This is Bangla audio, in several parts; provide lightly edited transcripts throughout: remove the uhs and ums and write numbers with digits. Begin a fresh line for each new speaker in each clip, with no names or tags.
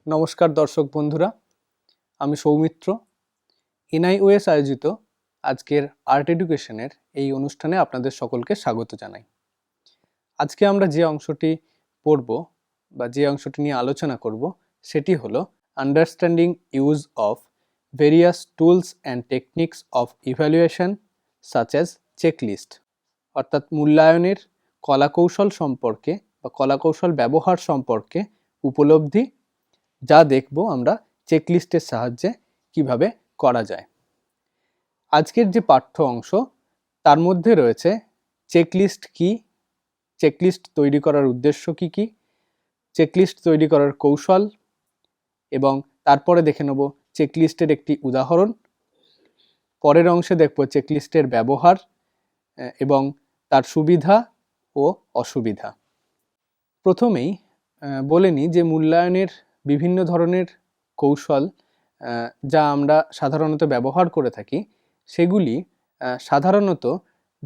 নমস্কার দর্শক বন্ধুরা, আমি সৌমিত্র। এনআইওএস আয়োজিত আজকের আর্ট এডুকেশনের এই অনুষ্ঠানে আপনাদের সকলকে স্বাগত জানাই। আজকে আমরা যে অংশটি পড়ব বা যে অংশটি নিয়ে আলোচনা করব সেটি হলো understanding use of various tools and techniques of evaluation such as checklist, অর্থাৎ মূল্যায়নের কলাকৌশল সম্পর্কে বা কলাকৌশল ব্যবহার সম্পর্কে উপলব্ধি, যা দেখব আমরা চেকলিস্টের সাহায্যে কিভাবে করা যায়। আজকের যে পাঠ্য অংশ তার মধ্যে রয়েছে চেকলিস্ট কি, চেকলিস্ট তৈরি করার উদ্দেশ্য কি, চেকলিস্ট তৈরি করার কৌশল, এবং তারপরে দেখে নেব চেকলিস্টের একটি উদাহরণ। পরের অংশে দেখব চেকলিস্টের ব্যবহার এবং তার সুবিধা ও অসুবিধা। প্রথমেই বলে নিই যে মূল্যায়নের বিভিন্ন ধরনের কৌশল যা আমরা সাধারণত ব্যবহার করে থাকি সেগুলি সাধারণত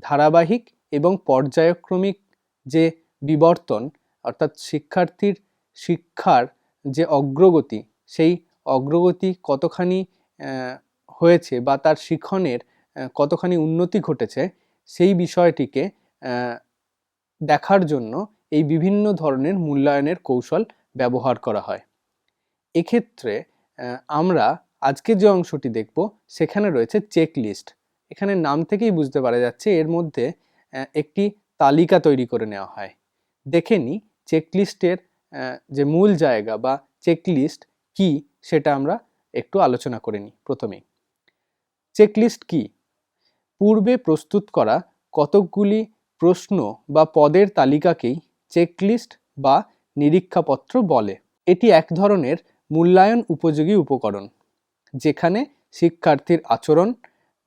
ধারাবাহিক এবং পর্যায়ক্রমিক যে বিবর্তন, অর্থাৎ শিক্ষার্থীর শিক্ষার যে অগ্রগতি, সেই অগ্রগতি কতখানি হয়েছে বা তার শিখনের কতখানি উন্নতি ঘটেছে সেই বিষয়টিকে দেখার জন্য এই বিভিন্ন ধরনের মূল্যায়নের কৌশল ব্যবহার করা হয়। এক্ষেত্রে আমরা আজকে যে অংশটি দেখব সেখানে রয়েছে চেকলিস্ট। এখানে নাম থেকেই বুঝতে পারা যাচ্ছে এর মধ্যে একটি তালিকা তৈরি করে নেওয়া হয়। দেখে নিই চেকলিস্টের যে মূল জায়গা বা চেকলিস্ট কি সেটা আমরা একটু আলোচনা করে নিই। প্রথমেই চেকলিস্ট কি? পূর্বে প্রস্তুত করা কতকগুলি প্রশ্ন বা পদের তালিকাকেই চেকলিস্ট বা নিরীক্ষাপত্র বলে। এটি এক ধরনের মূল্যায়ন উপযোগী উপকরণ যেখানে শিক্ষার্থীর আচরণ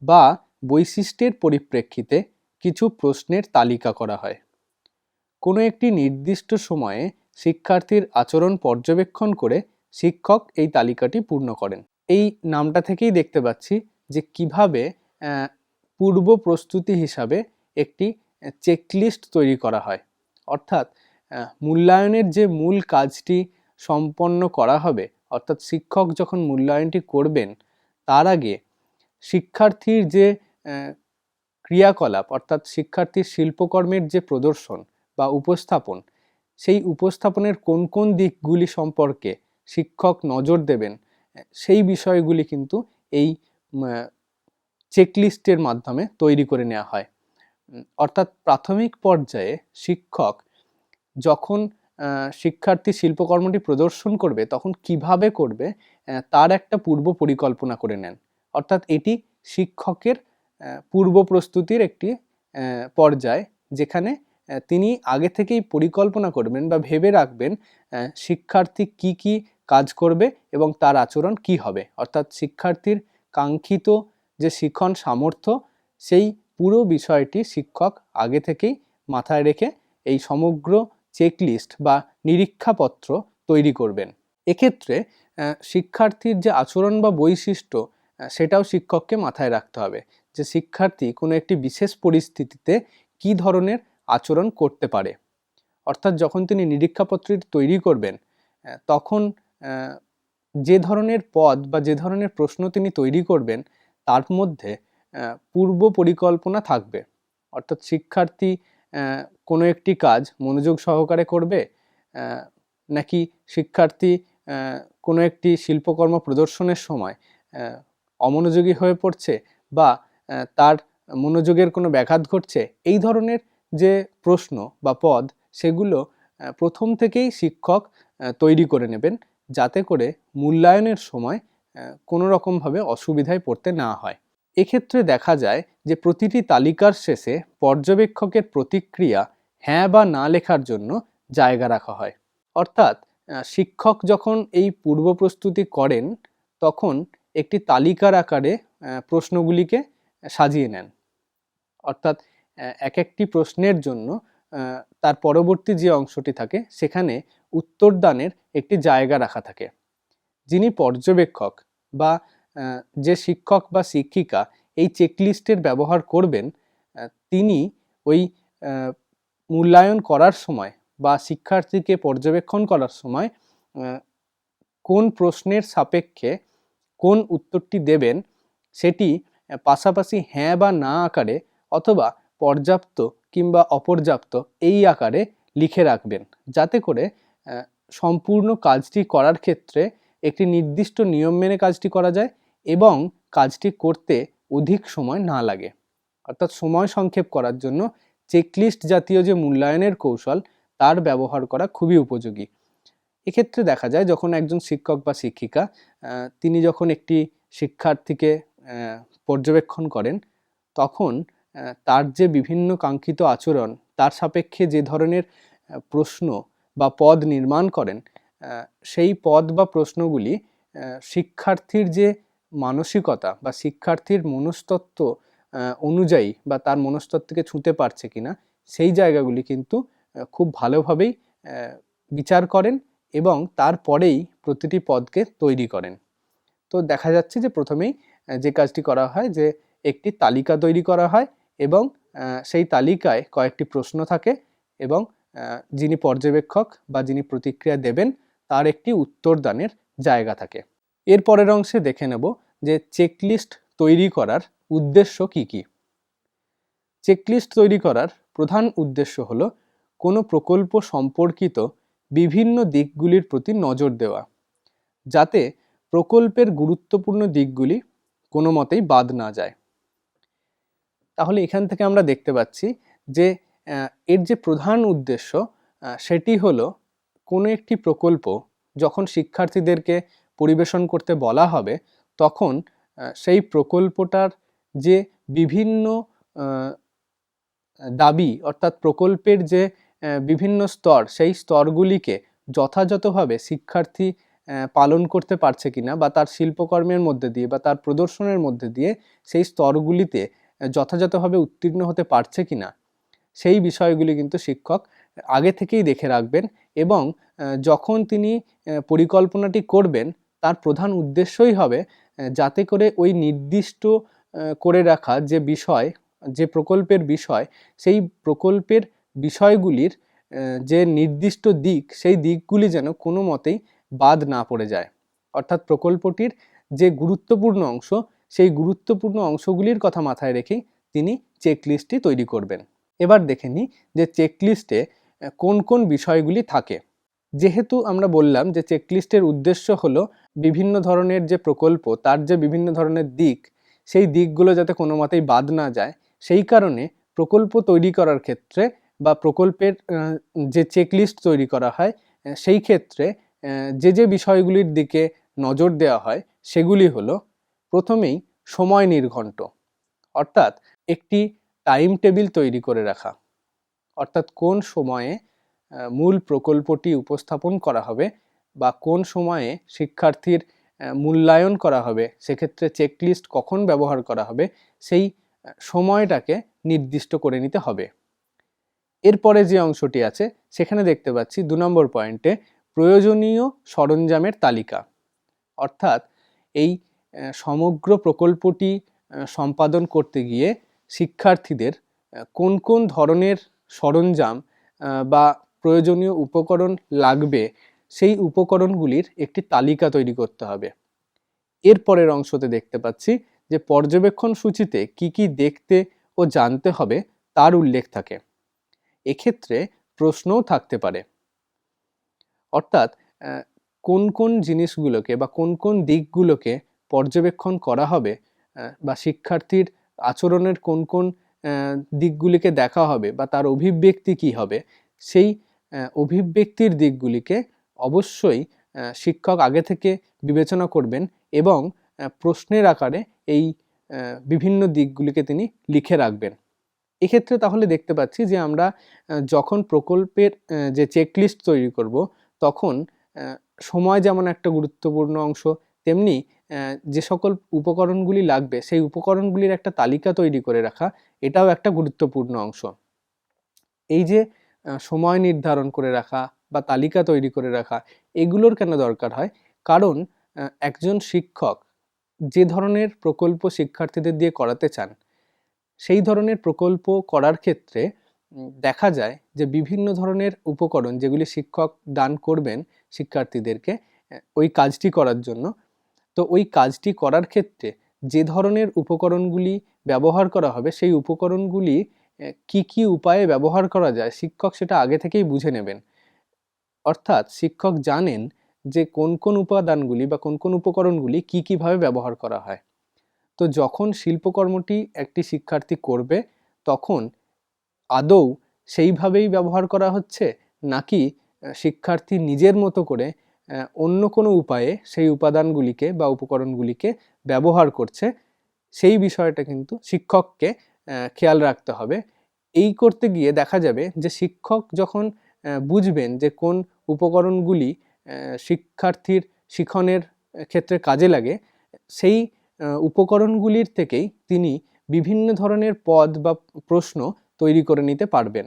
বা বৈশিষ্ট্যের পরিপ্রেক্ষিতে কিছু প্রশ্নের তালিকা করা হয়। কোনো একটি নির্দিষ্ট সময়ে শিক্ষার্থীর আচরণ পর্যবেক্ষণ করে শিক্ষক এই তালিকাটি পূর্ণ করেন। এই নামটা থেকেই দেখতে পাচ্ছি যে কিভাবে পূর্ব প্রস্তুতি হিসাবে একটি চেকলিস্ট তৈরি করা হয়। অর্থাৎ মূল্যায়নের যে মূল কাজটি সম্পন্ন করা হবে, অর্থাৎ শিক্ষক যখন মূল্যায়নটি করবেন তার আগে শিক্ষার্থীর যে ক্রিয়াকলাপ, অর্থাৎ শিক্ষার্থীর শিল্পকর্মের যে প্রদর্শন বা উপস্থাপন, সেই উপস্থাপনের কোন কোন দিকগুলি সম্পর্কে শিক্ষক নজর দেবেন সেই বিষয়গুলি কিন্তু এই চেকলিস্টের মাধ্যমে তৈরি করে নেওয়া হয়। অর্থাৎ প্রাথমিক পর্যায়ে শিক্ষক যখন শিক্ষার্থী শিল্পকর্মটি প্রদর্শন করবে তখন কিভাবে করবে তার একটা পূর্ব পরিকল্পনা করে নেন। অর্থাৎ এটি শিক্ষকের পূর্ব প্রস্তুতির একটি পর্যায়, যেখানে তিনি আগে থেকেই পরিকল্পনা করবেন বা ভেবে রাখবেন শিক্ষার্থী কি কি কাজ করবে এবং তার আচরণ কি হবে। অর্থাৎ শিক্ষার্থীর কাঙ্ক্ষিত যে শিখন সামর্থ্য, সেই পুরো বিষয়টি শিক্ষক আগে থেকেই মাথায় রেখে এই সমগ্র চেকলিস্ট বা নিরীক্ষাপত্র তৈরি করবেন। এক্ষেত্রে শিক্ষার্থীর যে আচরণ বা বৈশিষ্ট্য সেটাও শিক্ষককে মাথায় রাখতে হবে যে শিক্ষার্থী কোনো একটি বিশেষ পরিস্থিতিতে কী ধরনের আচরণ করতে পারে। অর্থাৎ যখন তিনি নিরীক্ষাপত্রটি তৈরি করবেন তখন যে ধরনের পদ বা যে ধরনের প্রশ্ন তিনি তৈরি করবেন তার মধ্যে পূর্ব পরিকল্পনা থাকবে। অর্থাৎ শিক্ষার্থী কোনো একটি কাজ মনোযোগ সহকারে করবে, নাকি শিক্ষার্থী কোনো একটি শিল্পকর্ম প্রদর্শনের সময় অমনোযোগী হয়ে পড়ছে বা তার মনোযোগের কোনো ব্যাঘাত ঘটছে, এই ধরনের যে প্রশ্ন বা পদ সেগুলো প্রথম থেকেই শিক্ষক তৈরি করে নেবেন, যাতে করে মূল্যায়নের সময় কোনো রকমভাবে অসুবিধায় পড়তে না হয়। এক্ষেত্রে দেখা যায় যে প্রতিটি তালিকার শেষে পর্যবেক্ষকের প্রতিক্রিয়া হ্যাঁ বা না লেখার জন্য জায়গা রাখা হয়। অর্থাৎ শিক্ষক যখন এই পূর্ব প্রস্তুতি করেন তখন একটি তালিকার আকারে প্রশ্নগুলিকে সাজিয়ে নেন। অর্থাৎ এক একটি প্রশ্নের জন্য তার পরবর্তী যে অংশটি থাকে সেখানে উত্তরদানের একটি জায়গা রাখা থাকে। যিনি পর্যবেক্ষক বা যে শিক্ষক বা শিক্ষিকা এই চেকলিস্টের ব্যবহার করবেন, তিনি ওই মূল্যায়ন করার সময় বা শিক্ষার্থীকে পর্যবেক্ষণ করার সময় কোন প্রশ্নের সাপেক্ষে কোন উত্তরটি দেবেন সেটি পাশাপাশি হ্যাঁ বা না আকারে অথবা পর্যাপ্ত কিংবা অপর্যাপ্ত এই আকারে লিখে রাখবেন, যাতে করে সম্পূর্ণ কাজটি করার ক্ষেত্রে একটি নির্দিষ্ট নিয়ম মেনে কাজটি করা যায় এবং কাজটি করতে অধিক সময় না লাগে। অর্থাৎ সময় সংক্ষেপ করার জন্য চেকলিস্ট জাতীয় যে মূল্যায়নের কৌশল তার ব্যবহার করা খুবই উপযোগী। এক্ষেত্রে দেখা যায় যখন একজন শিক্ষক বা শিক্ষিকা তিনি যখন একটি শিক্ষার্থীকে পর্যবেক্ষণ করেন, তখন তার যে বিভিন্ন কাঙ্ক্ষিত আচরণ, তার সাপেক্ষে যে ধরনের প্রশ্ন বা পদ নির্মাণ করেন, সেই পদ বা প্রশ্নগুলি শিক্ষার্থীর যে মানসিকতা বা শিক্ষার্থীর মনস্তত্ত্ব অনুযায়ী বা তার মনস্তত্ত্বকে ছুঁতে পারছে কিনা সেই জায়গাগুলি কিন্তু খুব ভালোভাবেই বিচার করেন এবং তারপরেই প্রতিটি পদকে তৈরি করেন। তো দেখা যাচ্ছে যে প্রথমেই যে কাজটি করা হয় যে একটি তালিকা তৈরি করা হয় এবং সেই তালিকায় কয়েকটি প্রশ্ন থাকে এবং যিনি পর্যবেক্ষক বা যিনি প্রতিক্রিয়া দেবেন তার একটি উত্তরদানের জায়গা থাকে। এর পরের অংশে দেখে নেব যে চেকলিস্ট তৈরি করার উদ্দেশ্য কি কি। চেকলিস্ট তৈরি করার প্রধান উদ্দেশ্য হলো কোনো প্রকল্প সম্পর্কিত বিভিন্ন দিকগুলির প্রতি নজর দেওয়া, যাতে প্রকল্পের গুরুত্বপূর্ণ দিকগুলি কোনো মতেই বাদ না যায়। তাহলে এখান থেকে আমরা দেখতে পাচ্ছি যে এর যে প্রধান উদ্দেশ্য সেটি হলো কোনো একটি প্রকল্প যখন শিক্ষার্থীদেরকে পরিবেশন করতে বলা হবে, তখন সেই প্রকল্পটার যে বিভিন্ন দাবি অর্থাৎ প্রকল্পের যে বিভিন্ন স্তর, সেই স্তরগুলিকে যথাযথভাবে শিক্ষার্থী পালন করতে পারছে কিনা বা তার শিল্পকর্মের মধ্যে দিয়ে বা তার প্রদর্শনের মধ্যে দিয়ে সেই স্তরগুলিতে যথাযথভাবে উত্তীর্ণ হতে পারছে কিনা সেই বিষয়গুলি কিন্তু শিক্ষক আগে থেকেই দেখে রাখবেন এবং যখন তিনি পরিকল্পনাটি করবেন তার প্রধান উদ্দেশ্যই হবে যাতে করে ওই নির্দিষ্ট করে রাখা যে বিষয়, যে প্রকল্পের বিষয়, সেই প্রকল্পের বিষয়গুলির যে নির্দিষ্ট দিক, সেই দিকগুলি যেন কোনো মতেই বাদ না পড়ে যায়। অর্থাৎ প্রকল্পটির যে গুরুত্বপূর্ণ অংশ, সেই গুরুত্বপূর্ণ অংশগুলির কথা মাথায় রেখেই তিনি চেকলিস্টটি তৈরি করবেন। এবার দেখে নিই যে চেকলিস্টে কোন কোন বিষয়গুলি থাকে। যেহেতু আমরা বললাম যে চেকলিস্টের উদ্দেশ্য হলো বিভিন্ন ধরনের যে প্রকল্প, তার যে বিভিন্ন ধরনের দিক, সেই দিকগুলো যাতে কোনো মতেই বাদ না যায়, সেই কারণে প্রকল্প তৈরি করার ক্ষেত্রে বা প্রকল্পের যে চেকলিস্ট তৈরি করা হয় সেই ক্ষেত্রে যে বিষয়গুলির দিকে নজর দেওয়া হয় সেগুলি হলো প্রথমেই সময় নির্ঘণ্ট, অর্থাৎ একটি টাইম টেবিল তৈরি করে রাখা, অর্থাৎ কোন সময়ে মূল প্রকল্পটি উপস্থাপন করা হবে বা কোন সময়ে শিক্ষার্থীর মূল্যায়ন করা হবে, সেক্ষেত্রে চেকলিস্ট কখন ব্যবহার করা হবে সেই সময়টাকে নির্দিষ্ট করে নিতে হবে। এরপরে যে অংশটি আছে সেখানে দেখতে পাচ্ছি 2 নম্বর পয়েন্টে প্রয়োজনীয় সরঞ্জামের তালিকা, অর্থাৎ এই সমগ্র প্রকল্পটি সম্পাদন করতে গিয়ে শিক্ষার্থীদের কোন কোন ধরনের সরঞ্জাম বা প্রয়োজনীয় উপকরণ লাগবে সেই উপকরণগুলির একটি তালিকা তৈরি করতে হবে। এরপরের অংশতে দেখতে পাচ্ছি যে পর্যবেক্ষণ সূচিতে কি কি দেখতে ও জানতে হবে তার উল্লেখ থাকে। এক্ষেত্রে প্রশ্নও থাকতে পারে, অর্থাৎ কোন কোন জিনিসগুলোকে বা কোন কোন দিকগুলোকে পর্যবেক্ষণ করা হবে বা শিক্ষার্থীর আচরণের কোন কোন দিকগুলিকে দেখা হবে বা তার অভিব্যক্তি কি হবে, সেই অভিব্যক্তির দিকগুলিকে অবশ্যই শিক্ষক আগে থেকে বিবেচনা করবেন এবং প্রশ্নের আকারে এই বিভিন্ন দিকগুলিকে তিনি লিখে রাখবেন। এক্ষেত্রে তাহলে দেখতে পাচ্ছি যে আমরা যখন প্রকল্পের যে চেকলিস্ট তৈরি করব তখন সময় যেমন একটা গুরুত্বপূর্ণ অংশ, তেমনি যে সকল উপকরণগুলি লাগবে সেই উপকরণগুলির একটা তালিকা তৈরি করে রাখা এটাও একটা গুরুত্বপূর্ণ অংশ। এই যে সময় নির্ধারণ করে রাখা বা তালিকা তৈরি করে রাখা, এগুলোর কেন দরকার হয়? কারণ একজন শিক্ষক যে ধরনের প্রকল্প শিক্ষার্থীদের দিয়ে করাতে চান সেই ধরনের প্রকল্প করার ক্ষেত্রে দেখা যায় যে বিভিন্ন ধরনের উপকরণ যেগুলি শিক্ষক দান করবেন শিক্ষার্থীদেরকে, ওই কাজটি করার জন্য। তো ওই কাজটি করার ক্ষেত্রে যে ধরনের উপকরণগুলি ব্যবহার করা হবে সেই উপকরণগুলি কি কি উপায়ে ব্যবহার করা যায় শিক্ষক সেটা আগে থেকেই বুঝে নেবেন। অর্থাৎ শিক্ষক জানেন যে কোন কোন উপাদানগুলি বা কোন কোন উপকরণগুলি কিভাবে ব্যবহার করা হয়। তো যখন শিল্পকর্মটি একটি শিক্ষার্থী করবে তখন আদৌ সেইভাবেই ব্যবহার করা হচ্ছে নাকি শিক্ষার্থী নিজের মতো করে অন্য কোনো উপায়ে সেই উপাদানগুলিকে বা উপকরণগুলিকে ব্যবহার করছে, সেই বিষয়টা কিন্তু শিক্ষককে খেয়াল রাখতে হবে। এই করতে গিয়ে দেখা যাবে যে শিক্ষক যখন বুঝবেন যে কোন উপকরণগুলি শিক্ষার্থীর শিখনের ক্ষেত্রে কাজে লাগে, সেই উপকরণগুলির থেকেই তিনি বিভিন্ন ধরনের পদ বা প্রশ্ন তৈরি করে নিতে পারবেন,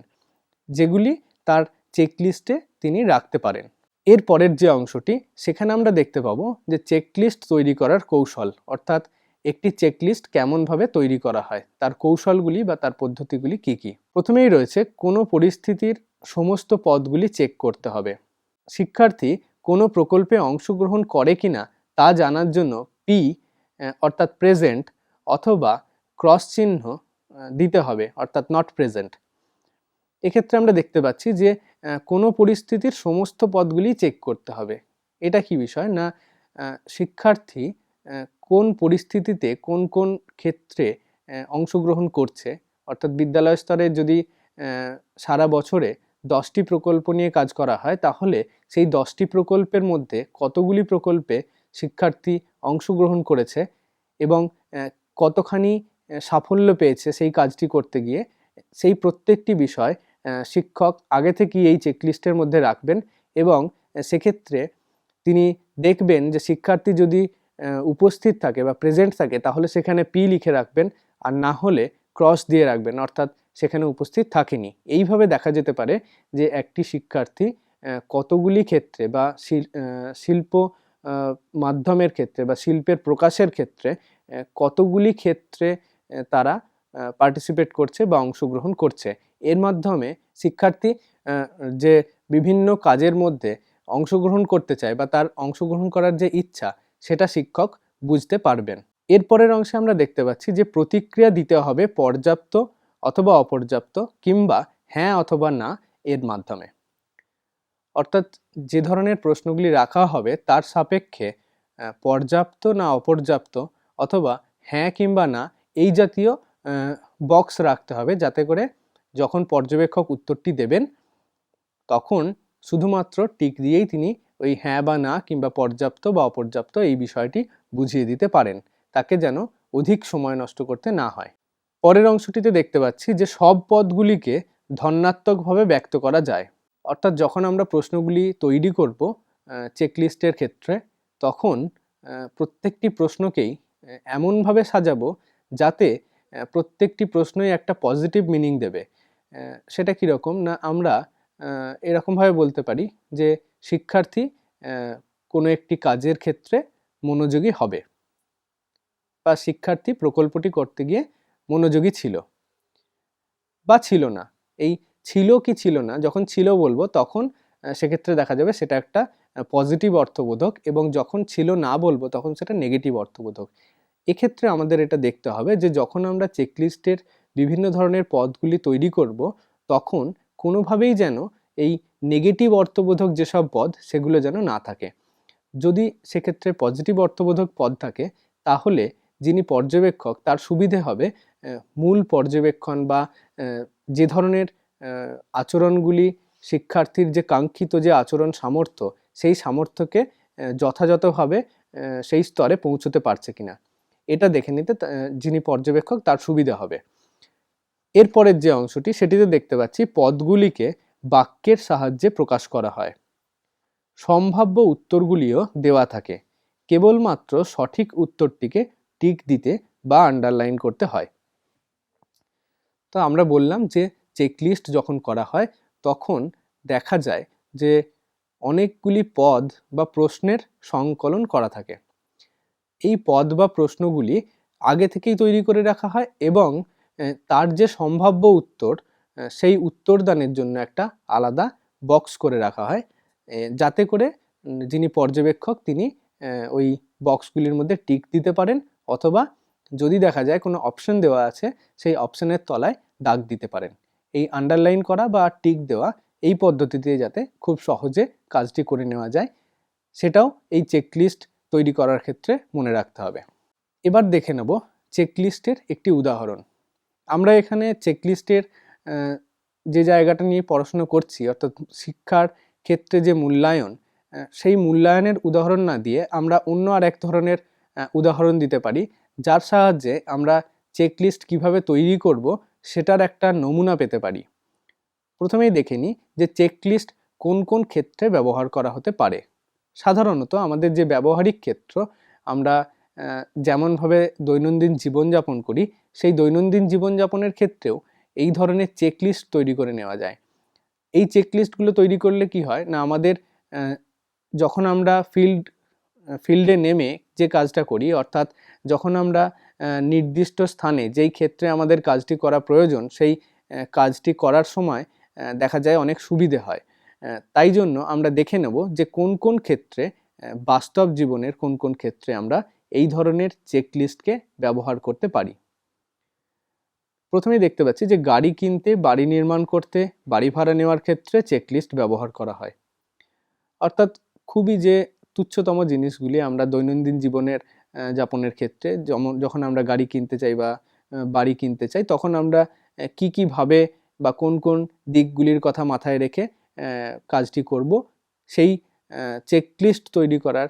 যেগুলি তার চেকলিস্টে তিনি রাখতে পারেন। এর পরের যে অংশটি, সেখানে আমরা দেখতে পাবো যে চেকলিস্ট তৈরি করার কৌশল, অর্থাৎ একটি চেকলিস্ট কেমনভাবে তৈরি করা হয়, তার কৌশলগুলি বা তার পদ্ধতিগুলি কি কি। প্রথমেই রয়েছে কোনো পরিস্থিতির সমস্ত পদগুলি চেক করতে হবে। শিক্ষার্থী কোনো প্রকল্পে অংশগ্রহণ করে কিনা তা জানার জন্য পি অর্থাৎ প্রেজেন্ট অথবা ক্রস চিহ্ন দিতে হবে, অর্থাৎ নট প্রেজেন্ট। এক্ষেত্রে আমরা দেখতে পাচ্ছি যে কোনো পরিস্থিতির সমস্ত পদগুলি চেক করতে হবে। এটা কি বিষয় না, শিক্ষার্থী কোন পরিস্থিতিতে কোন কোন ক্ষেত্রে অংশগ্রহণ করছে, অর্থাৎ বিদ্যালয় স্তরে যদি সারা বছরে 10টি প্রকল্প নিয়ে কাজ করা হয়, তাহলে সেই 10টি প্রকল্পের মধ্যে কতগুলি প্রকল্পে শিক্ষার্থী অংশগ্রহণ করেছে এবং কতখানি সাফল্য পেয়েছে সেই কাজটি করতে গিয়ে, সেই প্রত্যেকটি বিষয় শিক্ষক আগে থেকেই এই চেকলিস্টের মধ্যে রাখবেন। এবং সেক্ষেত্রে তিনি দেখবেন যে শিক্ষার্থী যদি উপস্থিত থাকে বা প্রেজেন্ট থাকে তাহলে সেখানে পি লিখে রাখবেন, আর না হলে ক্রস দিয়ে রাখবেন, অর্থাৎ সেখানে উপস্থিত থাকেনি। এইভাবে দেখা যেতে পারে যে একটি শিক্ষার্থী কতগুলি ক্ষেত্রে বা শিল্প মাধ্যমের ক্ষেত্রে বা শিল্পের প্রকাশের ক্ষেত্রে কতগুলি ক্ষেত্রে তারা পার্টিসিপেট করছে বা অংশগ্রহণ করছে। এর মাধ্যমে শিক্ষার্থী যে বিভিন্ন কাজের মধ্যে অংশগ্রহণ করতে চায় বা তার অংশগ্রহণ করার যে ইচ্ছা, সেটা শিক্ষক বুঝতে পারবেন। এরপরের অংশে আমরা দেখতে পাচ্ছি যে প্রতিক্রিয়া দিতে হবে পর্যাপ্ত অথবা অপর্যাপ্ত কিংবা হ্যাঁ অথবা না এর মাধ্যমে। অর্থাৎ যে ধরনের প্রশ্নগুলি রাখা হবে তার সাপেক্ষে পর্যাপ্ত না অপর্যাপ্ত অথবা হ্যাঁ কিংবা না এই জাতীয় বক্স রাখতে হবে, যাতে করে যখন পর্যবেক্ষক উত্তরটি দেবেন তখন শুধুমাত্র টিক দিয়েই তিনি ওই হ্যাঁ বা না কিংবা পর্যাপ্ত বা অপর্যাপ্ত এই বিষয়টি বুঝিয়ে দিতে পারেন, তাকে যেন অধিক সময় নষ্ট করতে না হয়। পরের অংশটিতে দেখতে পাচ্ছি যে সব পদগুলিকে ধনাত্মকভাবে ব্যক্ত করা যায়। অর্থাৎ যখন আমরা প্রশ্নগুলি তৈরি করব চেকলিস্টের ক্ষেত্রে, তখন প্রত্যেকটি প্রশ্নকেই এমনভাবে সাজাবো যাতে প্রত্যেকটি প্রশ্নই একটা পজিটিভ মিনিং দেবে। সেটা কীরকম না, আমরা এরকমভাবে বলতে পারি যে শিক্ষার্থী কোনো একটি কাজের ক্ষেত্রে মনোযোগী হবে, বা শিক্ষার্থী প্রকল্পটি করতে গিয়ে মনোযোগী ছিল বা ছিল না। এই ছিল কি ছিল না, যখন ছিল বলবো তখন সেক্ষেত্রে দেখা যাবে সেটা একটা পজিটিভ অর্থবোধক, এবং যখন ছিল না বলবো তখন সেটা নেগেটিভ অর্থবোধক। এক্ষেত্রে আমাদের এটা দেখতে হবে যে যখন আমরা চেকলিস্টের বিভিন্ন ধরনের পদগুলি তৈরি করব, তখন কোনোভাবেই যেন এই নেগেটিভ অর্থবোধক যেসব পদ সেগুলো যেন না থাকে। যদি সেক্ষেত্রে পজিটিভ অর্থবোধক পদ থাকে, তাহলে যিনি পর্যবেক্ষক তার সুবিধে হবে মূল পর্যবেক্ষণ বা যে ধরনের আচরণগুলি শিক্ষার্থীর যে কাঙ্ক্ষিত যে আচরণ সামর্থ্য, সেই সামর্থ্যকে যথাযথভাবে সেই স্তরে পৌঁছতে পারছে কিনা, এটা দেখে নিতে যিনি পর্যবেক্ষক তার সুবিধা হবে। এরপরের যে অংশটি, সেটিতে দেখতে পাচ্ছি পদগুলিকে বাক্যের সাহায্যে প্রকাশ করা হয়। সম্ভাব্য উত্তরগুলিও দেওয়া থাকে, কেবলমাত্র সঠিক উত্তরটিকে টিক দিতে বা আন্ডারলাইন করতে হয়। তো আমরা বললাম যে চেকলিস্ট যখন করা হয় তখন দেখা যায় যে অনেকগুলি পদ বা প্রশ্নের সংকলন করা থাকে। এই পদ বা প্রশ্নগুলি আগে থেকেই তৈরি করে রাখা হয় এবং তার যে সম্ভাব্য উত্তর, সেই উত্তরদানের জন্য একটা আলাদা বক্স করে রাখা হয়, যাতে করে যিনি পর্যবেক্ষক তিনি ওই বক্সগুলির মধ্যে টিক দিতে পারেন, অথবা যদি দেখা যায় কোনো অপশন দেওয়া আছে সেই অপশনের তলায় দাগ দিতে পারেন। এই আন্ডারলাইন করা বা টিক দেওয়া এই পদ্ধতিতে যাতে খুব সহজে কাজটি করে নেওয়া যায়, সেটাও এই চেকলিস্ট তৈরি করার ক্ষেত্রে মনে রাখতে হবে। এবার দেখে নেব চেকলিস্টের একটি উদাহরণ। আমরা এখানে চেকলিস্টের যে জায়গাটা নিয়ে পড়াশোনা করছি, অর্থাৎ শিক্ষার ক্ষেত্রে যে মূল্যায়ন, সেই মূল্যায়নের উদাহরণ না দিয়ে আমরা অন্য আর এক ধরনের উদাহরণ দিতে পারি, যার সাহায্যে আমরা চেকলিস্ট কিভাবে তৈরি করব সেটার একটা নমুনা পেতে পারি। প্রথমেই দেখে নিই যে চেকলিস্ট কোন কোন ক্ষেত্রে ব্যবহার করা হতে পারে। সাধারণত আমাদের যে ব্যবহারিক ক্ষেত্র, আমরা যেমনভাবে দৈনন্দিন জীবনযাপন করি, সেই দৈনন্দিন জীবনযাপনের ক্ষেত্রেও এই ধরনের চেকলিস্ট তৈরি করে নেওয়া যায়। এই চেকলিস্টগুলো তৈরি করলে কি হয় না, আমাদের যখন আমরা ফিল্ডে নেমে যে কাজটা করি, অর্থাৎ যখন আমরা নির্দিষ্ট স্থানে যেই ক্ষেত্রে আমাদের কাজটি করা প্রয়োজন সেই কাজটি করার সময় দেখা যায় অনেক সুবিধে হয়। তাই জন্য আমরা দেখে নেব যে কোন কোন ক্ষেত্রে, বাস্তব জীবনের কোন কোন ক্ষেত্রে আমরা এই ধরনের চেকলিস্টকে ব্যবহার করতে পারি। প্রথমেই দেখতে পাচ্ছি যে গাড়ি কিনতে, বাড়ি নির্মাণ করতে, বাড়ি ভাড়া নেওয়ার ক্ষেত্রে চেকলিস্ট ব্যবহার করা হয়। অর্থাৎ খুবই যে তুচ্ছতম জিনিসগুলি আমরা দৈনন্দিন জীবনের যাপনের ক্ষেত্রে, যখন আমরা গাড়ি কিনতে চাই বা বাড়ি কিনতে চাই, তখন আমরা কি ভাবে বা কোন কোন দিকগুলির কথা মাথায় রেখে কাজটি করব, সেই চেকলিস্ট তৈরি করার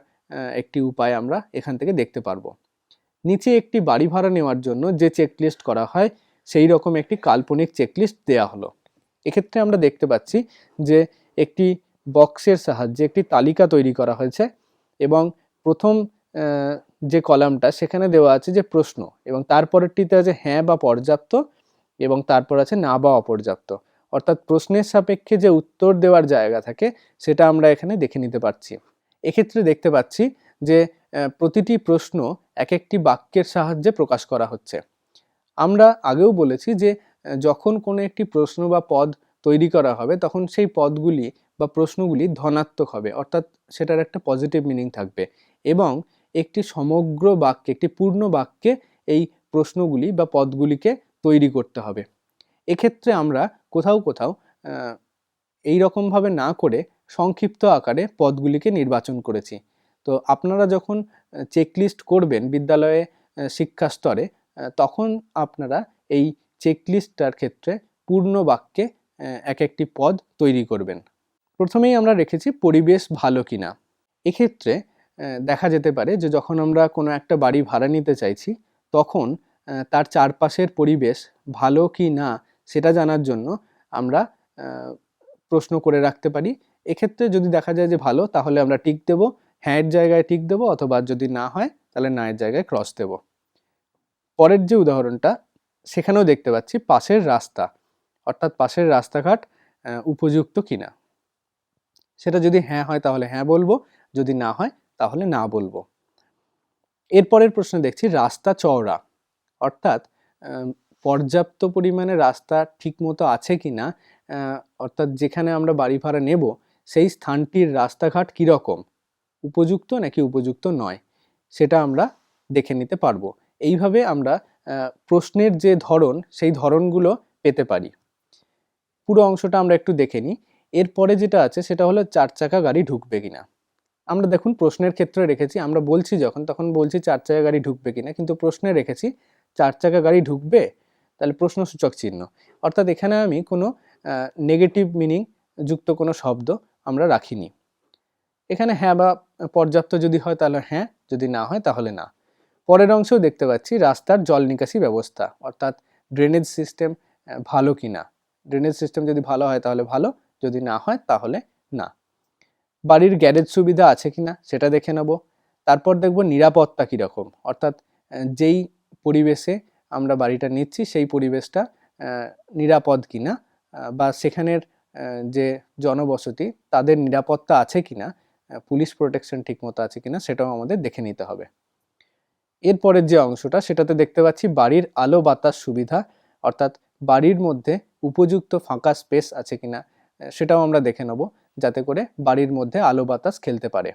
একটি উপায় আমরা এখান থেকে দেখতে পারবো। নিচে একটি বাড়ি ভাড়া নেওয়ার জন্য যে চেকলিস্ট করা হয় সেই রকম একটি কাল্পনিক চেকলিস্ট দেয়া হলো। এক্ষেত্রে আমরা দেখতে পাচ্ছি যে একটি বক্সের সাহায্যে একটি তালিকা তৈরি করা হয়েছে, এবং প্রথম যে কলামটা সেখানে দেওয়া আছে যে প্রশ্ন, এবং তারপরেরটিতে আছে হ্যাঁ বা পর্যাপ্ত, এবং তারপর আছে না বা অপর্যাপ্ত। অর্থাৎ প্রশ্নের সাপেক্ষে যে উত্তর দেওয়ার জায়গা থাকে সেটা আমরা এখানে দেখে নিতে পারছি। এক্ষেত্রে দেখতে পাচ্ছি যে প্রতিটি প্রশ্ন এক একটি বাক্যের সাহায্যে প্রকাশ করা হচ্ছে। আমরা আগেও বলেছি যে যখন কোনো একটি প্রশ্ন বা পদ তৈরি করা হবে তখন সেই পদগুলি বা প্রশ্নগুলি ধনাত্মক হবে, অর্থাৎ সেটার একটা পজিটিভ মিনিং থাকবে, এবং একটি সমগ্র বাক্যে, একটি পূর্ণ বাক্যে এই প্রশ্নগুলি বা পদগুলিকে তৈরি করতে হবে। এক্ষেত্রে আমরা কোথাও কোথাও এই রকমভাবে না করে সংক্ষিপ্ত আকারে পদগুলিকে নির্বাচন করেছি। তো আপনারা যখন চেকলিস্ট করবেন বিদ্যালয়ে শিক্ষা স্তরে, তখন আপনারা এই চেকলিস্টটার ক্ষেত্রে পূর্ণ বাক্যে এক একটি পদ তৈরি করবেন। প্রথমেই আমরা রেখেছি পরিবেশ ভালো কিনা। এক্ষেত্রে দেখা যেতে পারে যে যখন আমরা কোনো একটা বাড়ি ভাড়া নিতে চাইছি, তখন তার চারপাশের পরিবেশ ভালো কি না সেটা জানার জন্য আমরা প্রশ্ন করে রাখতে পারি। এক্ষেত্রে যদি দেখা যায় যে ভালো, তাহলে আমরা টিক দেব, হ্যাঁয়ের জায়গায় টিক দেব, অথবা যদি না হয় তাহলে নায়ের জায়গায় ক্রস দেব। পরের যে উদাহরণটা, সেখানেও দেখতে পাচ্ছি পাশের রাস্তা, অর্থাৎ পাশের রাস্তাঘাট উপযুক্ত কিনা। সেটা যদি হ্যাঁ হয় তাহলে হ্যাঁ বলবো, যদি না হয় তাহলে না বলবো। এরপরের প্রশ্ন দেখছি রাস্তা চওড়া, অর্থাৎ পর্যাপ্ত পরিমাণে রাস্তা ঠিকমতো আছে কিনা, অর্থাৎ যেখানে আমরা বাড়ি ভাড়া নেব সেই স্থানটির রাস্তাঘাট কীরকম, উপযুক্ত নাকি উপযুক্ত নয়, সেটা আমরা দেখে নিতে পারবো। এইভাবে আমরা প্রশ্নের যে ধরন সেই ধরনগুলো পেতে পারি। পুরো অংশটা আমরা একটু দেখে নিই। এরপরে যেটা আছে সেটা হলো 4 চাকা গাড়ি ঢুকবে কিনা। আমরা দেখুন প্রশ্নের ক্ষেত্রে রেখেছি, আমরা বলছি যখন তখন বলছি 4 চাকা গাড়ি ঢুকবে কিনা, কিন্তু প্রশ্নে রেখেছি 4 চাকা গাড়ি ঢুকবে, তাহলে প্রশ্নসূচক চিহ্ন, অর্থাৎ এখানে আমি কোনো নেগেটিভ মিনিং যুক্ত কোনো শব্দ আমরা রাখিনি। এখানে হ্যাঁ বা পর্যাপ্ত যদি হয় তাহলে হ্যাঁ, যদি না হয় তাহলে না। পরের অংশেও দেখতে পাচ্ছি রাস্তার জল নিকাশি ব্যবস্থা, অর্থাৎ ড্রেনেজ সিস্টেম ভালো কিনা। ড্রেনেজ সিস্টেম যদি ভালো হয় তাহলে ভালো, যদি না হয় তাহলে না। বাড়ির গ্যারেজ সুবিধা আছে কিনা সেটা দেখে নেব। তারপর দেখব নিরাপত্তা কীরকম, অর্থাৎ যেই পরিবেশে আমরা বাড়িটা নিচ্ছি সেই পরিবেশটা নিরাপদ কিনা, বা সেখানের যে জনবসতি তাদের নিরাপত্তা আছে কিনা, পুলিশ প্রোটেকশন ঠিকমতো আছে কিনা, সেটাও আমাদের দেখে নিতে হবে। এরপরের যে অংশটা সেটাতে দেখতে পাচ্ছি বাড়ির আলো বাতাস সুবিধা, অর্থাৎ বাড়ির মধ্যে উপযুক্ত ফাঁকা স্পেস আছে কিনা সেটাও আমরা দেখে নেব। যাতে করে বাড়ির মধ্যে আলো বাতাস খেলতে পারে।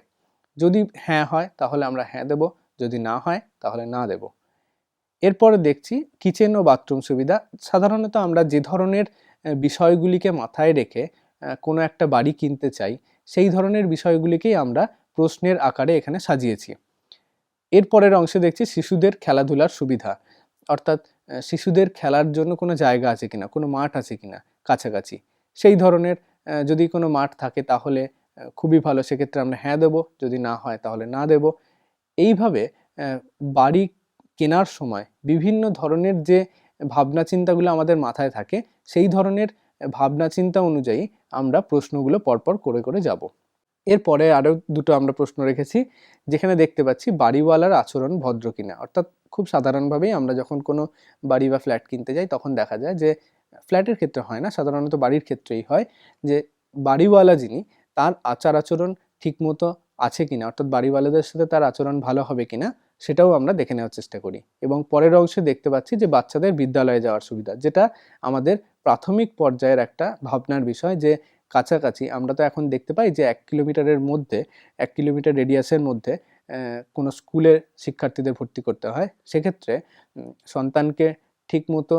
যদি হ্যাঁ হয় তাহলে আমরা হ্যাঁ দেব, যদি না হয় তাহলে না দেব। এরপরে দেখছি কিচেন ও বাথরুম সুবিধা। সাধারণত আমরা যে ধরনের বিষয়গুলিকে মাথায় রেখে কোনো একটা বাড়ি কিনতে চাই, সেই ধরনের বিষয়গুলিকেই আমরা প্রশ্নের আকারে এখানে সাজিয়েছি। এরপরের অংশে দেখছি শিশুদের খেলাধুলার সুবিধা, অর্থাৎ শিশুদের খেলার জন্য কোনো জায়গা আছে কিনা, কোনো মাঠ আছে কিনা কাছাকাছি। সেই ধরনের যদি কোনো মাঠ থাকে তাহলে খুবই ভালো, সেক্ষেত্রে আমরা হ্যাঁ দেব, যদি না হয় তাহলে না দেব। এইভাবে বাড়ি কেনার সময় বিভিন্ন ধরনের যে ভাবনা চিন্তাগুলো আমাদের মাথায় থাকে, সেই ধরনের ভাবনা চিন্তা অনুযায়ী আমরা প্রশ্নগুলো পরপর করে করে যাব। এরপরে আরও দুটো আমরা প্রশ্ন রেখেছি, যেখানে দেখতে পাচ্ছি বাড়িওয়ালার আচরণ ভদ্র কিনা। অর্থাৎ খুব সাধারণভাবেই আমরা যখন কোনো বাড়ি বা ফ্ল্যাট কিনতে যাই তখন দেখা যায় যে, ফ্ল্যাটের ক্ষেত্রে হয় না, সাধারণত বাড়ির ক্ষেত্রেই হয়, যে বাড়িওয়ালা যিনি তার আচার আচরণ ঠিকমতো আছে কিনা, অর্থাৎ বাড়িওয়ালাদের সাথে তার আচরণ ভালো হবে কিনা সেটাও আমরা দেখে নেওয়ার চেষ্টা করি। এবং পরের অংশে দেখতে পাচ্ছি যে বাচ্চাদের বিদ্যালয়ে যাওয়ার সুবিধা, যেটা আমাদের প্রাথমিক পর্যায়ের একটা ভাবনার বিষয়, যে কাছাকাছি আমরা তো এখন দেখতে পাই যে 1 কিলোমিটারের মধ্যে, 1 কিলোমিটার রেডিয়াসের মধ্যে কোনো স্কুলে শিক্ষার্থীদের ভর্তি করতে হয়। সেক্ষেত্রে সন্তানকে ঠিকমতো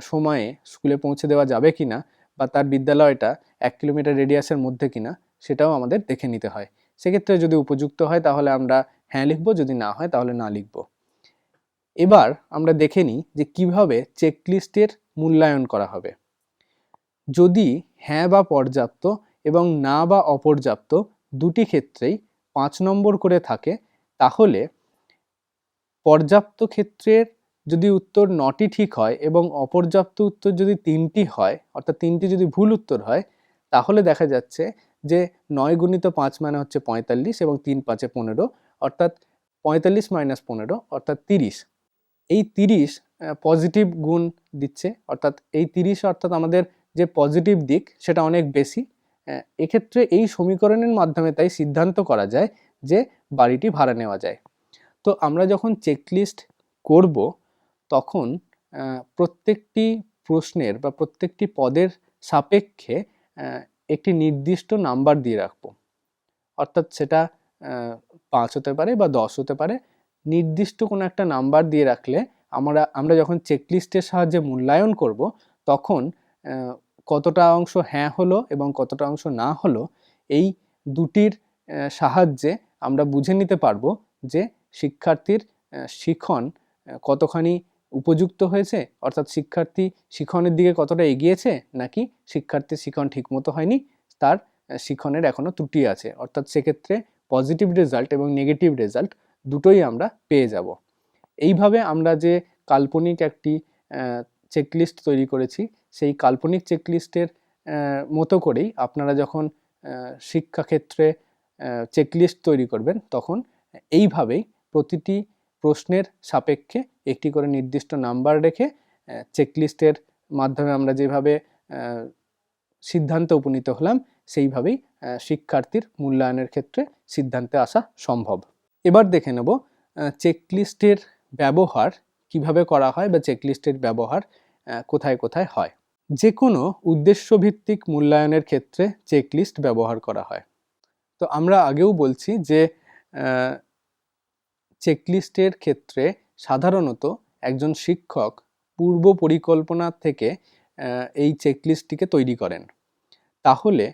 সময়ে স্কুলে পৌঁছে দেওয়া যাবে কিনা, বা তার বিদ্যালয়টা 1 কিলোমিটার রেডিয়াসের মধ্যে কিনা সেটাও আমাদের দেখে নিতে হয়। সেক্ষেত্রে যদি উপযুক্ত হয় তাহলে আমরা হ্যাঁ লিখব, যদি না হয় তাহলে না লিখব। এবার আমরা দেখে নিই যে কিভাবে চেকলিস্টের মূল্যায়ন করা হবে। যদি হ্যাঁ বা পর্যাপ্ত এবং না বা অপর্যাপ্ত দুটি ক্ষেত্রেই 5 নম্বর করে থাকে, তাহলে পর্যাপ্ত ক্ষেত্রের যদি উত্তর 9টি ঠিক হয় এবং অপর্যাপ্ত উত্তর যদি 3টি হয়, অর্থাৎ 3টি যদি ভুল উত্তর হয়, তাহলে দেখা যাচ্ছে যে 9 গুণিত 5 মানে হচ্ছে 45 এবং 3 5 15, অর্থাৎ 45 - 15 অর্থাৎ 30। এই 30 পজিটিভ গুণ দিচ্ছে, অর্থাৎ এই 30 অর্থাৎ আমাদের যে পজিটিভ দিক সেটা অনেক বেশি। এক্ষেত্রে এই সমীকরণের মাধ্যমে তাই সিদ্ধান্ত করা যায় যে বাড়িটি ভাড়া নেওয়া যায়। তো আমরা যখন চেকলিস্ট করব তখন প্রত্যেকটি প্রশ্নের বা প্রত্যেকটি পদের সাপেক্ষে একটি নির্দিষ্ট নাম্বার দিয়ে রাখব, অর্থাৎ সেটা 5 হতে পারে বা 10 হতে পারে। নির্দিষ্ট কোনো একটা নাম্বার দিয়ে রাখলে আমরা যখন চেকলিস্টের সাহায্যে মূল্যায়ন করব তখন কতটা অংশ হ্যাঁ হলো এবং কতটা অংশ না হলো, এই দুটির সাহায্যে আমরা বুঝে নিতে পারবো যে শিক্ষার্থীর শিখন কতখানি উপযুক্ত হয়েছে, অর্থাৎ শিক্ষার্থী শিখনের দিকে কতটা এগিয়েছে, নাকি শিক্ষার্থীর শিখন ঠিকমতো হয়নি, তার শিখনের এখনও ত্রুটি আছে। অর্থাৎ সেক্ষেত্রে পজিটিভ রেজাল্ট এবং নেগেটিভ রেজাল্ট দুটোই আমরা পেয়ে যাব। এইভাবে আমরা যে কাল্পনিক একটি চেকলিস্ট তৈরি করেছি, সেই কাল্পনিক চেকলিস্টের মতো করেই আপনারা যখন শিক্ষাক্ষেত্রে চেকলিস্ট তৈরি করবেন তখন এইভাবেই প্রতিটি প্রশ্নের সাপেক্ষে একটি করে নির্দিষ্ট নাম্বার রেখে চেকলিস্টের মাধ্যমে আমরা যেভাবে সিদ্ধান্তে উপনীত হলাম, সেইভাবেই শিক্ষার্থীর মূল্যায়নের ক্ষেত্রে সিদ্ধান্তে আসা সম্ভব। এবার দেখে নেব চেকলিস্টের ব্যবহার কিভাবে করা হয় বা চেকলিস্টের ব্যবহার কোথায় কোথায় হয়। যে কোনো উদ্দেশ্যভিত্তিক মূল্যায়নের ক্ষেত্রে চেকলিস্ট ব্যবহার করা হয়। তো আমরা আগেও বলছি যে চেকলিস্টের ক্ষেত্রে সাধারণত একজন শিক্ষক পূর্ব পরিকল্পনা থেকে এই চেকলিস্টটিকে তৈরি করেন। তাহলে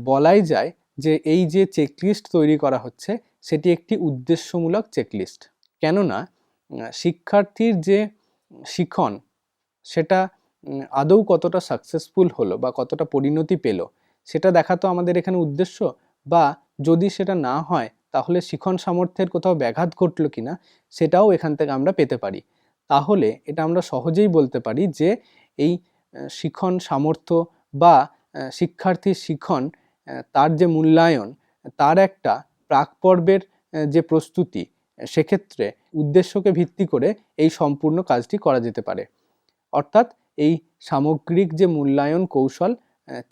বলাই যায় যে এই যে চেকলিস্ট তৈরি করা হচ্ছে সেটি একটি উদ্দেশ্যমূলক চেকলিস্ট। কেননা শিক্ষার্থীর যে শিখন সেটা আদৌ কতটা সাকসেসফুল হলো বা কতটা পরিণতি পেল সেটা দেখা তো আমাদের এখানে উদ্দেশ্য, বা যদি সেটা না হয় তাহলে শিখন সামর্থ্যের কোথাও ব্যাঘাত ঘটলো কিনা সেটাও এখান থেকে আমরা পেতে পারি। তাহলে এটা আমরা সহজেই বলতে পারি যে এই শিখন সামর্থ্য বা শিক্ষার্থীর শিখন তার যে মূল্যায়ন, তার একটা প্রাক পর্বের যে প্রস্তুতি, সেক্ষেত্রে উদ্দেশ্যকে ভিত্তি করে এই সম্পূর্ণ কাজটি করা যেতে পারে। অর্থাৎ এই সামগ্রিক যে মূল্যায়ন কৌশল,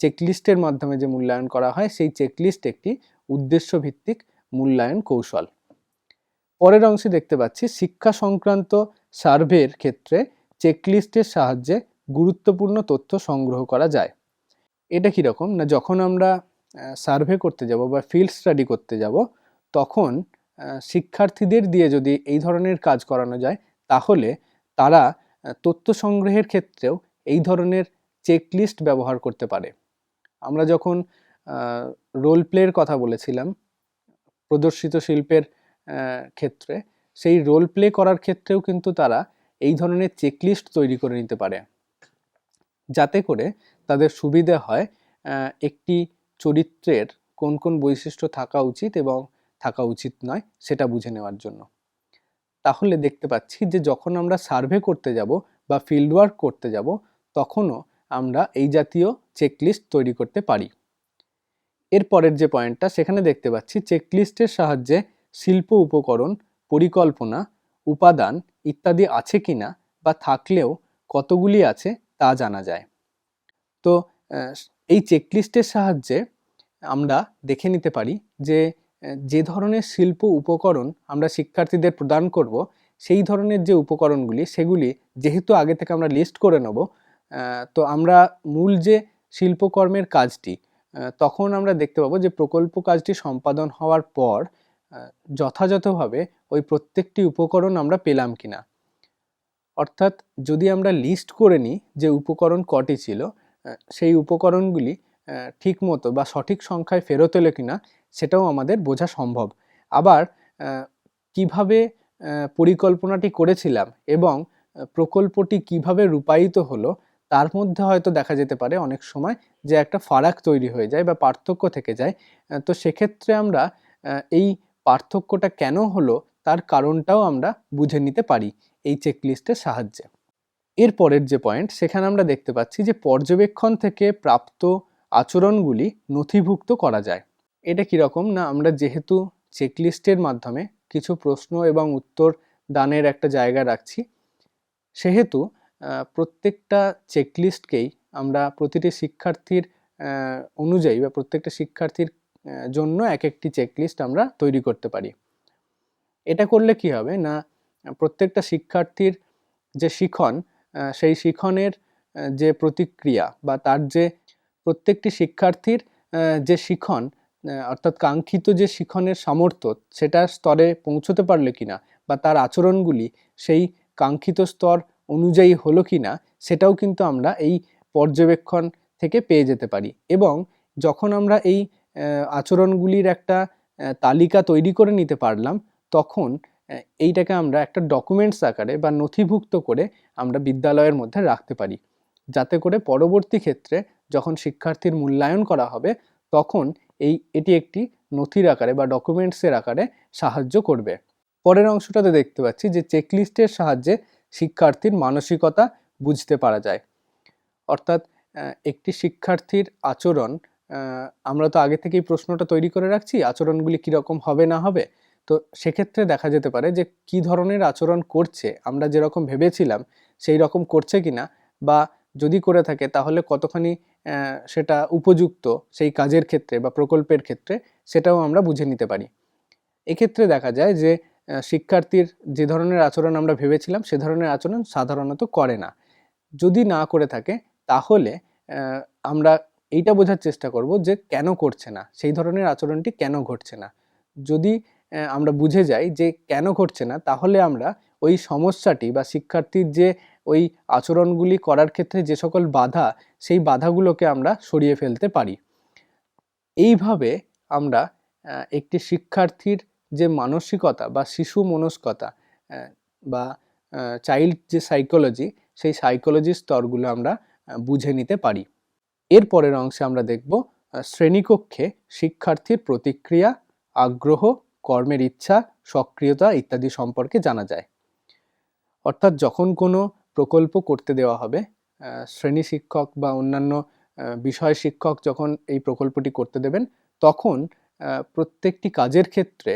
চেকলিস্টের মাধ্যমে যে মূল্যায়ন করা হয়, সেই চেকলিস্ট একটি উদ্দেশ্যভিত্তিক মূল্যায়ন কৌশল। পরের অংশে দেখতে পাচ্ছি শিক্ষা সংক্রান্ত সার্ভের ক্ষেত্রে চেকলিস্টের সাহায্যে গুরুত্বপূর্ণ তথ্য সংগ্রহ করা যায়। এটা কীরকম না, যখন আমরা সার্ভে করতে যাব বা ফিল্ড স্টাডি করতে যাব, তখন শিক্ষার্থীদের দিয়ে যদি এই ধরনের কাজ করানো যায়, তাহলে তারা তথ্য সংগ্রহের ক্ষেত্রেও এই ধরনের চেকলিস্ট ব্যবহার করতে পারে। আমরা যখন রোল প্লের কথা বলেছিলাম প্রদর্শিত শিল্পের ক্ষেত্রে, সেই রোল প্লে করার ক্ষেত্রেও কিন্তু তারা এই ধরনের চেকলিস্ট তৈরি করে নিতে পারে, যাতে করে তাদের সুবিধা হয় একটি চরিত্রের কোন কোন বৈশিষ্ট্য থাকা উচিত এবং থাকা উচিত নয় সেটা বুঝে নেওয়ার জন্য। তাহলে দেখতে পাচ্ছি যে যখন আমরা সার্ভে করতে যাব বা ফিল্ড ওয়ার্ক করতে যাব, তখনও আমরা এই জাতীয় চেকলিস্ট তৈরি করতে পারি। এরপরের যে পয়েন্টটা, সেখানে দেখতে পাচ্ছি চেকলিস্টের সাহায্যে শিল্প উপকরণ, পরিকল্পনা, উপাদান ইত্যাদি আছে কিনা বা থাকলেও কতগুলি আছে তা জানা যায়। তো এই চেকলিস্টের সাহায্যে আমরা দেখে নিতে পারি যে যে ধরনের শিল্প উপকরণ আমরা শিক্ষার্থীদের প্রদান করব, সেই ধরনের যে উপকরণগুলি সেগুলি যেহেতু আগে থেকে আমরা লিস্ট করে নেব, তো আমরা মূল যে শিল্পকর্মের কাজটি তখন আমরা দেখতে পাবো যে প্রকল্প কাজটি সম্পাদন হওয়ার পর যথাযথভাবে ওই প্রত্যেকটি উপকরণ আমরা পেলাম কিনা। অর্থাৎ যদি আমরা লিস্ট করে নিই যে উপকরণ কটি ছিল, সেই উপকরণগুলি ঠিকমতো বা সঠিক সংখ্যায় ফেরত এলো কিনা সেটাও আমাদের বোঝা সম্ভব। আবার কিভাবে পরিকল্পনাটি করেছিলাম এবং প্রকল্পটি কিভাবে রূপায়িত হলো, তার মধ্যে হয়তো দেখা যেতে পারে অনেক সময় যে একটা ফারাক তৈরি হয়ে যায় বা পার্থক্য থেকে যায়। তো সেক্ষেত্রে আমরা এই পার্থক্যটা কেন হলো তার কারণটাও আমরা বুঝে নিতে পারি এই চেকলিস্টের সাহায্যে। এরপরের যে পয়েন্ট, সেখানে আমরা দেখতে পাচ্ছি যে পর্যবেক্ষণ থেকে প্রাপ্ত আচরণগুলি নথিভুক্ত করা যায়। এটা কীরকম না, আমরা যেহেতু চেকলিস্টের মাধ্যমে কিছু প্রশ্ন এবং উত্তর দানের একটা জায়গা রাখছি, সেহেতু প্রত্যেকটা চেকলিস্টকেই আমরা প্রতিটি শিক্ষার্থীর অনুযায়ী বা প্রত্যেকটা শিক্ষার্থীর জন্য এক একটি চেকলিস্ট আমরা তৈরি করতে পারি। এটা করলে কি হবে না, প্রত্যেকটা শিক্ষার্থীর যে শিখন, সেই শিখনের যে প্রতিক্রিয়া বা তার যে প্রত্যেকটি শিক্ষার্থীর যে শিখন, অর্থাৎ কাঙ্ক্ষিত যে শিখনের সামর্থ্য সেটার স্তরে পৌঁছতে পারলে কিনা বা তার আচরণগুলি সেই কাঙ্ক্ষিত স্তর অনুযায়ী হলো কিনা, সেটাও কিন্তু আমরা এই পর্যবেক্ষণ থেকে পেয়ে যেতে পারি। এবং যখন আমরা এই আচরণগুলির একটা তালিকা তৈরি করে নিতে পারলাম, তখন এইটাকে আমরা একটা ডকুমেন্টস আকারে বা নথিভুক্ত করে আমরা বিদ্যালয়ের মধ্যে রাখতে পারি, যাতে করে পরবর্তী ক্ষেত্রে যখন শিক্ষার্থীর মূল্যায়ন করা হবে, তখন এটি একটি নথির আকারে বা ডকুমেন্টসের আকারে সাহায্য করবে। পরের অংশটাতে দেখতে পাচ্ছি যে চেকলিস্টের সাহায্যে শিক্ষার্থীর মানসিকতা বুঝতে পারা যায়। অর্থাৎ একটি শিক্ষার্থীর আচরণ, আমরা তো আগে থেকেই প্রশ্নটা তৈরি করে রাখছি আচরণগুলি কীরকম হবে না হবে। তো সেক্ষেত্রে দেখা যেতে পারে যে কী ধরনের আচরণ করছে, আমরা যেরকম ভেবেছিলাম সেই রকম করছে কিনা, বা যদি করে থাকে তাহলে কতখানি সেটা উপযুক্ত সেই কাজের ক্ষেত্রে বা প্রকল্পের ক্ষেত্রে, সেটাও আমরা বুঝে নিতে পারি। এক্ষেত্রে দেখা যায় যে শিক্ষার্থীর যে ধরনের আচরণ আমরা ভেবেছিলাম সে ধরনের আচরণ সাধারণত করে না। যদি না করে থাকে তাহলে আমরা এইটা বোঝার চেষ্টা করব যে কেন করছে না, সেই ধরনের আচরণটি কেন ঘটছে না। যদি আমরা বুঝে যাই যে কেন ঘটছে না, তাহলে আমরা ওই সমস্যাটি বা শিক্ষার্থীর যে ওই আচরণগুলি করার ক্ষেত্রে যে সকল বাধা, সেই বাধাগুলোকে আমরা সরিয়ে ফেলতে পারি। এইভাবে আমরা একটি শিক্ষার্থীর যে মানসিকতা বা শিশু মনস্কতা বা চাইল্ড যে সাইকোলজি, সেই সাইকোলজির স্তরগুলো আমরা বুঝে নিতে পারি। এর পরের অংশে আমরা দেখব শ্রেণীকক্ষে শিক্ষার্থীর প্রতিক্রিয়া, আগ্রহ, কর্মের ইচ্ছা, সক্রিয়তা ইত্যাদি সম্পর্কে জানা যায়। অর্থাৎ যখন কোনো প্রকল্প করতে দেওয়া হবে, শ্রেণী শিক্ষক বা অন্যান্য বিষয় শিক্ষক যখন এই প্রকল্পটি করতে দেবেন, তখন প্রত্যেকটি কাজের ক্ষেত্রে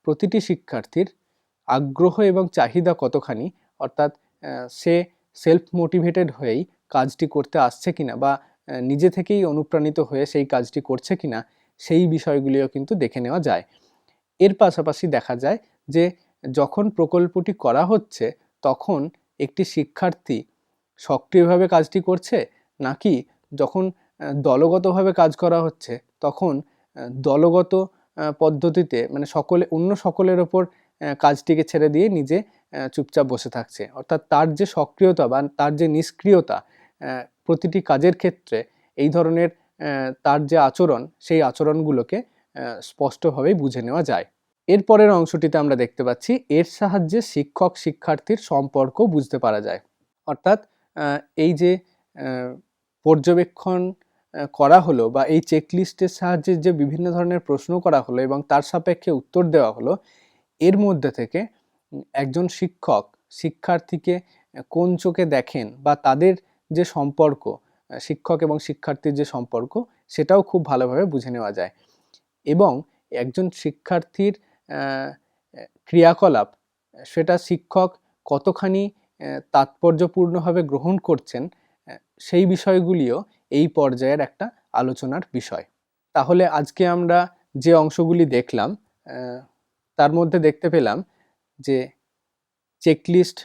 প্রতিটি শিক্ষার্থীর আগ্রহ এবং চাহিদা কতখানি, অর্থাৎ সে সেলফ মোটিভেটেড হয়েই কাজটি করতে আসছে কিনা বা নিজে থেকেই অনুপ্রাণিত হয়ে সেই কাজটি করছে কিনা, সেই বিষয়গুলিও কিন্তু দেখে নেওয়া যায়। এর পাশাপাশি দেখা যায় যে যখন প্রকল্পটি করা হচ্ছে, তখন একটি শিক্ষার্থী সক্রিয়ভাবে কাজটি করছে, নাকি যখন দলগতভাবে কাজ করা হচ্ছে তখন দলগত পদ্ধতিতে মানে অন্য সকলের ওপর কাজটিকে ছেড়ে দিয়ে নিজে চুপচাপ বসে থাকছে। অর্থাৎ তার যে সক্রিয়তা বা তার যে নিষ্ক্রিয়তা প্রতিটি কাজের ক্ষেত্রে এই ধরনের তার যে আচরণ, সেই আচরণগুলোকে স্পষ্টভাবেই বুঝে নেওয়া যায়। এরপরের অংশটিতে আমরা দেখতে পাচ্ছি এর সাহায্যে শিক্ষক শিক্ষার্থীর সম্পর্ক বুঝতে পারা যায়। অর্থাৎ এই যে পর্যবেক্ষণ করা হলো বা এই চেকলিস্টের সাহায্যে যে বিভিন্ন ধরনের প্রশ্ন করা হলো এবং তার সাপেক্ষে উত্তর দেওয়া হলো, এর মধ্যে থেকে একজন শিক্ষক শিক্ষার্থীকে কোন চোখে দেখেন বা তাদের যে সম্পর্ক, শিক্ষক এবং শিক্ষার্থীর যে সম্পর্ক, সেটাও খুব ভালোভাবে বুঝে নেওয়া যায়। এবং একজন শিক্ষার্থীর ক্রিয়াকলাপ সেটা শিক্ষক কতখানি তাৎপর্যপূর্ণভাবে গ্রহণ করছেন, সেই বিষয়গুলিও এই পর্যায়ের একটা আলোচনার বিষয়। তাহলে আজকে আমরা যে অংশগুলি দেখলাম তার মধ্যে দেখতে পেলাম যে চেকলিস্ট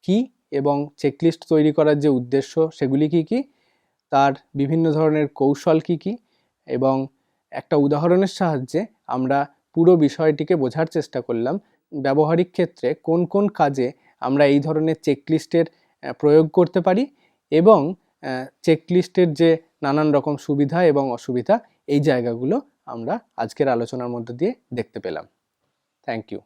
কি এবং চেকলিস্ট তৈরি করার যে উদ্দেশ্য সেগুলি কি কি, তার বিভিন্ন ধরনের কৌশল কি কি, এবং একটা উদাহরণের সাহায্যে আমরা পুরো বিষয়টিকে বোঝার চেষ্টা করলাম ব্যবহারিক ক্ষেত্রে কোন কোন কাজে আমরা এই ধরনের চেকলিস্টের প্রয়োগ করতে পারি এবং চেকলিস্টের যে নানান রকম সুবিধা এবং অসুবিধা, এই জায়গাগুলো আমরা আজকের আলোচনার মধ্যে দিয়ে দেখতে পেলাম। Thank you.